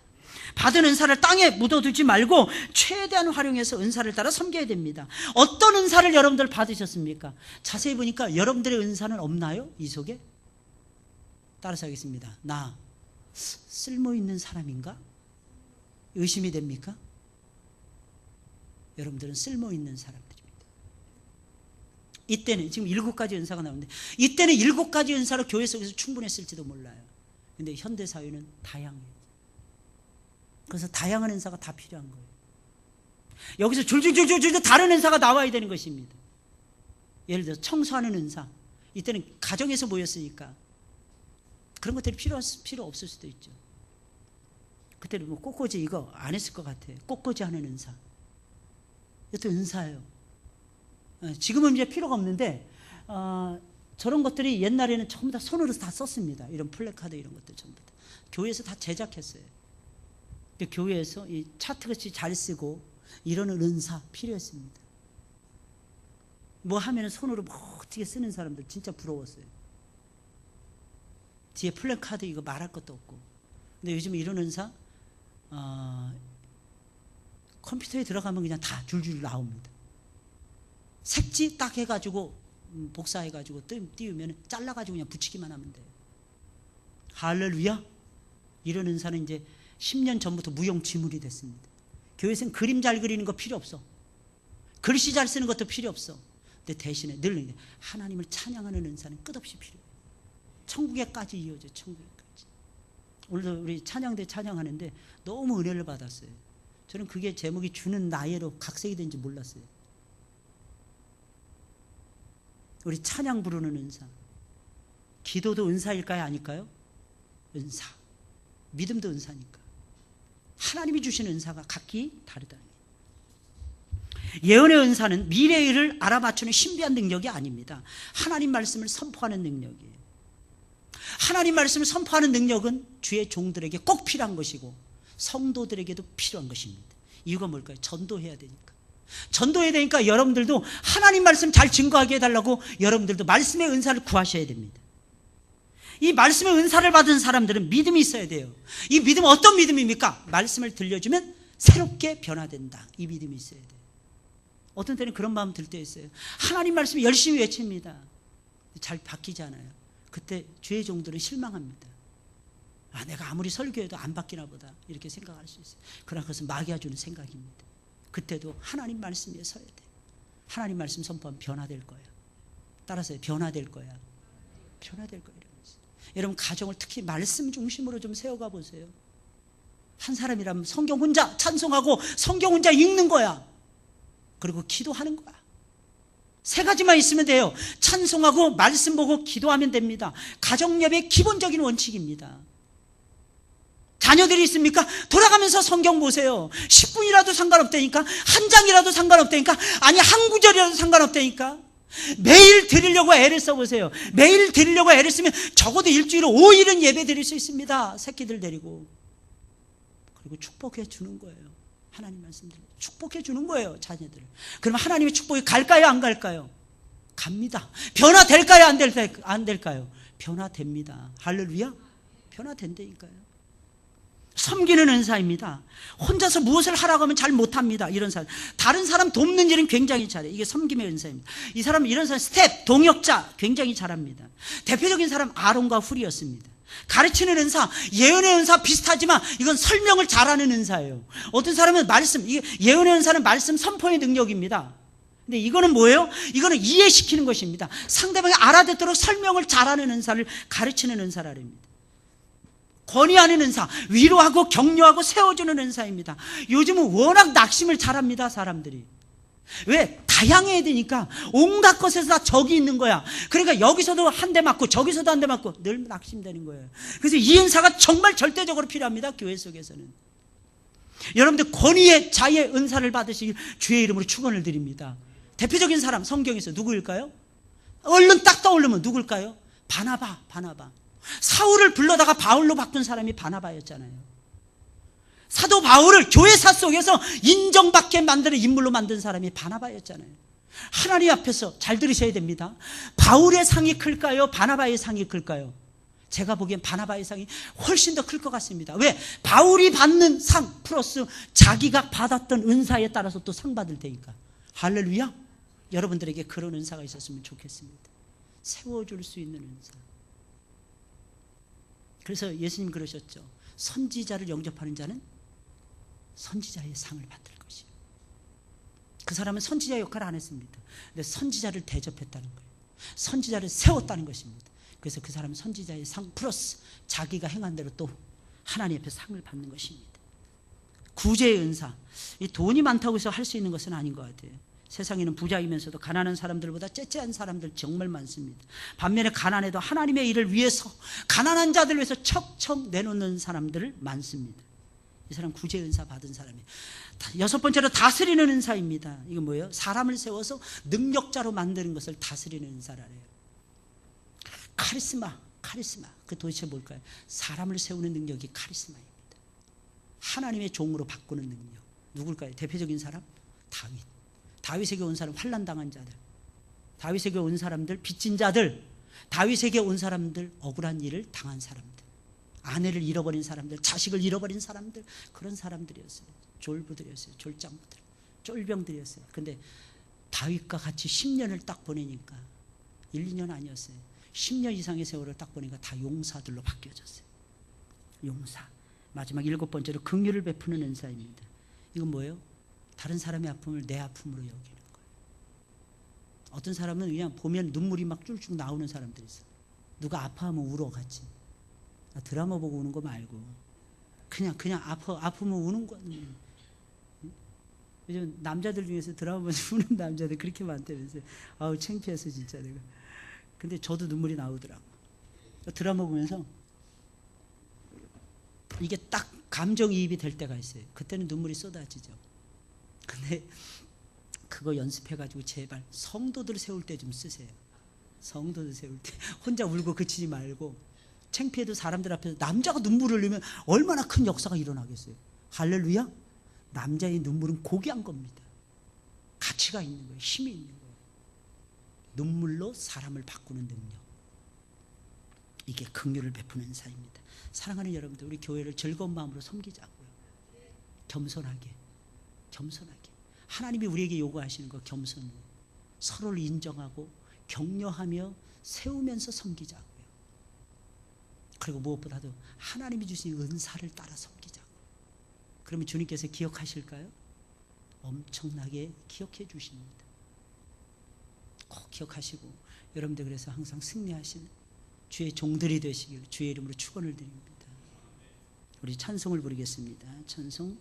받은 은사를 땅에 묻어두지 말고 최대한 활용해서 은사를 따라 섬겨야 됩니다. 어떤 은사를 여러분들 받으셨습니까? 자세히 보니까 여러분들의 은사는 없나요? 이 속에? 따라서 하겠습니다. 나 쓸모있는 사람인가? 의심이 됩니까? 여러분들은 쓸모있는 사람들입니다. 이때는 지금 7가지 은사가 나오는데 이때는 7가지 은사로 교회 속에서 충분했을지도 몰라요. 근데 현대사회는 다양해요. 그래서 다양한 은사가 다 필요한 거예요. 여기서 줄줄줄줄줄 다른 은사가 나와야 되는 것입니다. 예를 들어서 청소하는 은사. 이때는 가정에서 모였으니까 그런 것들이 필요 없을 수도 있죠. 그때는 뭐 꽃꽂이 이거 안 했을 것 같아요. 꽃꽂이 하는 은사. 이것도 은사예요. 지금은 이제 필요가 없는데 저런 것들이 옛날에는 전부 다 손으로 다 썼습니다. 이런 플래카드 이런 것들 전부 다. 교회에서 다 제작했어요. 교회에서 이 차트같이 잘 쓰고 이러는 은사 필요했습니다. 뭐 하면 손으로 멋지게 쓰는 사람들 진짜 부러웠어요. 뒤에 플래카드 이거 말할 것도 없고. 근데 요즘 이런 은사 컴퓨터에 들어가면 그냥 다 줄줄 나옵니다. 색지 딱 해가지고 복사해가지고 띄우면 잘라가지고 그냥 붙이기만 하면 돼요. 할렐루야. 이런 은사는 이제 10년 전부터 무용지물이 됐습니다. 교회에서는 그림 잘 그리는 거 필요 없어. 글씨 잘 쓰는 것도 필요 없어. 근데 대신에 늘 하나님을 찬양하는 은사는 끝없이 필요해요. 천국에까지 이어져. 천국에까지. 오늘도 우리 찬양대 찬양하는데 너무 은혜를 받았어요. 저는 그게 제목이 주는 나예로 각색이 된지 몰랐어요. 우리 찬양 부르는 은사. 기도도 은사일까요? 아닐까요? 은사. 믿음도 은사니까. 하나님이 주신 은사가 각기 다르다. 예언의 은사는 미래의 일을 알아맞추는 신비한 능력이 아닙니다. 하나님 말씀을 선포하는 능력이에요. 하나님 말씀을 선포하는 능력은 주의 종들에게 꼭 필요한 것이고 성도들에게도 필요한 것입니다. 이유가 뭘까요? 전도해야 되니까. 전도해야 되니까 여러분들도 하나님 말씀 잘 증거하게 해달라고 여러분들도 말씀의 은사를 구하셔야 됩니다. 이 말씀의 은사를 받은 사람들은 믿음이 있어야 돼요. 이 믿음은 어떤 믿음입니까? 말씀을 들려주면 새롭게 변화된다. 이 믿음이 있어야 돼요. 어떤 때는 그런 마음 들 때 있어요. 하나님 말씀을 열심히 외칩니다. 잘 바뀌지 않아요. 그때 주의 종들은 실망합니다. 내가 아무리 설교해도 안 바뀌나 보다 이렇게 생각할 수 있어요. 그러나 그것은 마귀가 주는 생각입니다. 그때도 하나님 말씀 위에 서야 돼요. 하나님 말씀 선포하면 변화될 거예요. 따라서 변화될 거야. 변화될 거예요. 여러분 가정을 특히 말씀 중심으로 좀 세워가 보세요. 한 사람이라면 성경 혼자 찬송하고 성경 혼자 읽는 거야. 그리고 기도하는 거야. 3가지만 있으면 돼요. 찬송하고 말씀 보고 기도하면 됩니다. 가정예배의 기본적인 원칙입니다. 자녀들이 있습니까? 돌아가면서 성경 보세요. 10분이라도 상관없다니까. 한 장이라도 상관없다니까. 아니 한 구절이라도 상관없다니까. 매일 드리려고 애를 써보세요. 매일 드리려고 애를 쓰면 적어도 일주일에 5일은 예배 드릴 수 있습니다. 새끼들 데리고. 그리고 축복해 주는 거예요. 하나님 말씀대로 축복해 주는 거예요. 자녀들을. 그럼 하나님의 축복이 갈까요? 안 갈까요? 갑니다. 변화될까요? 안 될까요? 변화됩니다. 할렐루야. 변화된다니까요. 섬기는 은사입니다. 혼자서 무엇을 하라고 하면 잘 못합니다. 이런 사람. 다른 사람 돕는 일은 굉장히 잘해. 이게 섬김의 은사입니다. 이 사람은 이런 사람 스텝, 동역자 굉장히 잘합니다. 대표적인 사람 아론과 훌이었습니다. 가르치는 은사, 예언의 은사 비슷하지만 이건 설명을 잘하는 은사예요. 어떤 사람은 말씀, 예언의 은사는 말씀 선포의 능력입니다. 근데 이거는 뭐예요? 이거는 이해시키는 것입니다. 상대방이 알아듣도록 설명을 잘하는 은사를 가르치는 은사라랍니다. 권위하는 은사, 위로하고 격려하고 세워주는 은사입니다. 요즘은 워낙 낙심을 잘합니다. 사람들이 왜? 다양해야 되니까 온갖 것에서 다 적이 있는 거야. 그러니까 여기서도 한 대 맞고 저기서도 한 대 맞고 늘 낙심되는 거예요. 그래서 이 은사가 정말 절대적으로 필요합니다. 교회 속에서는. 여러분들 권위의 자의 은사를 받으시길 주의 이름으로 축원을 드립니다. 대표적인 사람 성경에서 누구일까요? 얼른 딱 떠오르면 누굴까요? 바나바. 사울을 불러다가 바울로 바꾼 사람이 바나바였잖아요. 사도 바울을 교회사 속에서 인정받게 만드는 인물로 만든 사람이 바나바였잖아요. 하나님 앞에서 잘 들으셔야 됩니다. 바울의 상이 클까요? 바나바의 상이 클까요? 제가 보기엔 바나바의 상이 훨씬 더 클 것 같습니다. 왜? 바울이 받는 상 플러스 자기가 받았던 은사에 따라서 또 상 받을 테니까. 할렐루야. 여러분들에게 그런 은사가 있었으면 좋겠습니다. 세워줄 수 있는 은사. 그래서 예수님 그러셨죠. 선지자를 영접하는 자는 선지자의 상을 받을 것이에요. 그 사람은 선지자 역할을 안 했습니다. 근데 선지자를 대접했다는 거예요. 선지자를 세웠다는 것입니다. 그래서 그 사람은 선지자의 상 플러스 자기가 행한 대로 또 하나님 앞에 상을 받는 것입니다. 구제의 은사. 이 돈이 많다고 해서 할 수 있는 것은 아닌 것 같아요. 세상에는 부자이면서도 가난한 사람들보다 째째한 사람들 정말 많습니다. 반면에 가난해도 하나님의 일을 위해서 가난한 자들 위해서 척척 내놓는 사람들 많습니다. 이 사람 구제 은사 받은 사람이에요. 여섯 번째로 다스리는 은사입니다. 이건 뭐예요? 사람을 세워서 능력자로 만드는 것을 다스리는 은사라래요. 카리스마. 그 도대체 뭘까요? 사람을 세우는 능력이 카리스마입니다. 하나님의 종으로 바꾸는 능력. 누굴까요? 대표적인 사람? 다윗에게 온 사람, 환난당한 자들, 다윗에게 온 사람들, 빚진 자들, 다윗에게 온 사람들, 억울한 일을 당한 사람들, 아내를 잃어버린 사람들, 자식을 잃어버린 사람들, 그런 사람들이었어요. 졸부들이었어요. 졸장부들, 쫄병들이었어요. 근데 다윗과 같이 10년을 딱 보내니까 1, 2년 아니었어요. 10년 이상의 세월을 딱 보니까 다 용사들로 바뀌어졌어요. 용사. 마지막 7번째로 긍휼을 베푸는 은사입니다. 이건 뭐예요? 다른 사람의 아픔을 내 아픔으로 여기는 거예요. 어떤 사람은 그냥 보면 눈물이 막 쫄쫄 나오는 사람들이 있어요. 누가 아파하면 울어 같이. 드라마 보고 우는 거 말고 그냥 아프면 우는 거. 요즘 남자들 중에서 드라마 보면서 우는 남자들 그렇게 많다면서요. 아우 창피해서 진짜 내가. 근데 저도 눈물이 나오더라고. 드라마 보면서 이게 딱 감정이입이 될 때가 있어요. 그때는 눈물이 쏟아지죠. 근데 그거 연습해가지고 제발 성도들 세울 때 좀 쓰세요. 성도들 세울 때 혼자 울고 그치지 말고. 창피해도 사람들 앞에서 남자가 눈물을 흘리면 얼마나 큰 역사가 일어나겠어요. 할렐루야. 남자의 눈물은 고귀한 겁니다. 가치가 있는 거예요. 힘이 있는 거예요. 눈물로 사람을 바꾸는 능력. 이게 긍휼을 베푸는 은사입니다. 사랑하는 여러분들, 우리 교회를 즐거운 마음으로 섬기자고요. 겸손하게. 하나님이 우리에게 요구하시는 거 겸손히 서로를 인정하고 격려하며 세우면서 섬기자고요. 그리고 무엇보다도 하나님이 주신 은사를 따라 섬기자고. 그러면 주님께서 기억하실까요? 엄청나게 기억해 주십니다. 꼭 기억하시고 여러분들 그래서 항상 승리하시는 주의 종들이 되시길 주의 이름으로 축원을 드립니다. 우리 찬송을 부르겠습니다. 찬송